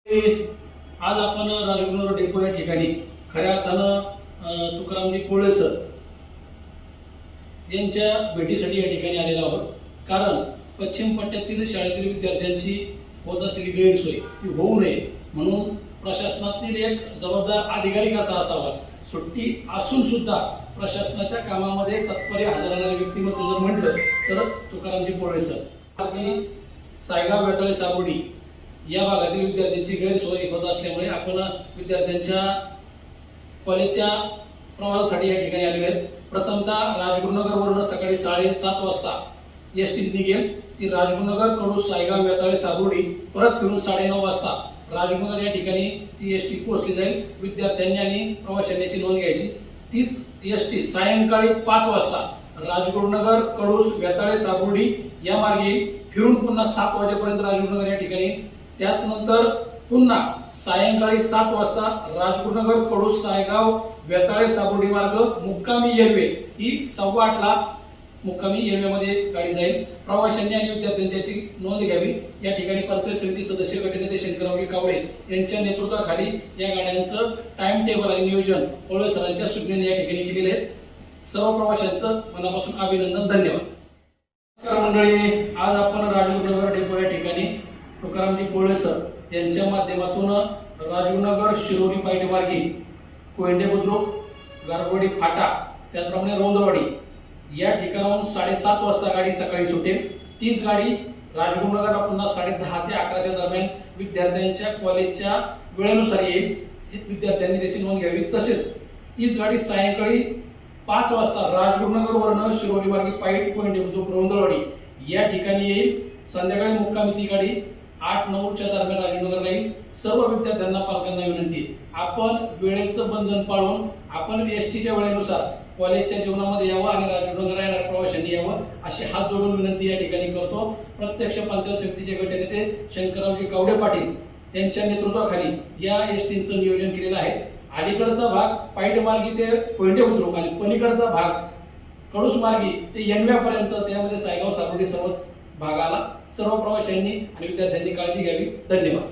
आज आपण राजगुरू डेपो या ठिकाणी खऱ्या अर्थानं तुकारामजी पोळे सर यांच्या भेटीसाठी या ठिकाणी आलेलो आहोत। कारण पश्चिम पट्ट्यातील शाळेतील विद्यार्थ्यांची होत असलेली गैरसोय ही होऊ नये म्हणून प्रशासनातील एक जबाबदार अधिकारी कसा असावा, सुट्टी असून सुद्धा प्रशासनाच्या कामामध्ये तत्पर हजर राहणारे व्यक्तिमत्व जर म्हटलं तर तुकारामजी पोळे सर। आम्ही सायगाव वेताळे साबोडी या भागातील विद्यार्थ्यांची गैरसोय होत असल्यामुळे आपण विद्यार्थ्यांच्या कॉलेजच्या प्रवासासाठी या ठिकाणी आलेले आहेत। प्रथमतः राजगुरुनगरवरून सकाळी 7:30 वाजता एसटी निघेल ती राजगुरुनगर कडून सायगाव वेताळे साबोडी परत फिरून 9:30 वाजता राजगुरुनगर या ठिकाणी ती एसटी पोहोचली जाईल। विद्यार्थ्यांनी आणि प्रवाशांची नोंद घ्यायची। तीच एसटी सायंकाळी 5 वाजता राजगुरुनगर कडून वेताळे साबोडी या मार्गे फिरून पुन्हा 7 वाजेपर्यंत राजगुरुनगर या ठिकाणी, त्याच नंतर पुन्हा सायंकाळी 7 वाजता राजगुरुनगर कडून सायगाव वेताळे साबोडी मार्ग मुक्कामी रेल्वे ही 8:15 ला मुक्कामी रेल्वेमध्ये गाडी जाईल। प्रवाशांनी आणि विद्यार्थ्यांची नोंद घ्यावी। या ठिकाणी पंचायत समिती सदस्य गटनेते शंकरराव कावळे यांच्या नेतृत्वाखाली या गाड्यांचं टाइम टेबल आणि नियोजन पोळे सरांच्या सूचनेने या ठिकाणी केलेले आहे। सर्व प्रवाशांचं मनापासून अभिनंदन, धन्यवाद। मंडळी, आज आपण राजगुरुनगर डेपो या ठिकाणी तुकारामजी पोळे सर यांच्या माध्यमातून राजगुरुनगर शिरोली पायटमार्गी कोयंडे बुद्रुक गारगोडी फाटा त्याचप्रमाणे रोंदवाडी या ठिकाणाहून 7:30 वाजता गाडी सकाळी सुटेल। तीच गाडी राजगुरुनगरला पुन्हा 10:30 ते 11 दरम्यान विद्यार्थ्यांच्या कॉलेजच्या वेळेनुसार येईल। विद्यार्थ्यांनी त्याची नोंद घ्यावी। तसेच तीच गाडी सायंकाळी 5 वाजता राजगुरुनगरवरून शिरोली मार्गे पायट कोयंडे बुद्रुक रोंदवाडी या ठिकाणी येईल। संध्याकाळी मुक्कामी ती गाडी 8-9 च्या दरम्यान राजगुरुनगरला येईल। सर्व विद्यार्थ्यांना पालकांना विनंती, आपण वेळेचं बंधन पाळून आपण एसटीच्या वेळेनुसार कॉलेजच्या जीवनामध्ये यावं आणि राजगुरुनगरला येणाऱ्या प्रवाशांनी यावं अशी हात जोडून विनंती या ठिकाणी करतो। प्रत्यक्ष पंचायत समितीचे गटनेते शंकररावजी कावडे पाटील यांच्या नेतृत्वाखाली या एसटीचं नियोजन केलेलं आहे। अलीकडचा भाग पायट मार्गी ते कोयंडे बुद्रुक आणि पलीकडचा भाग कडूस मार्गी ते यनव्यापर्यंत, त्यामध्ये सायगाव साबोडी सर्वच भागाला सर्व प्रवाशांनी आणि विद्यार्थ्यांनी काळजी घ्यावी। धन्यवाद।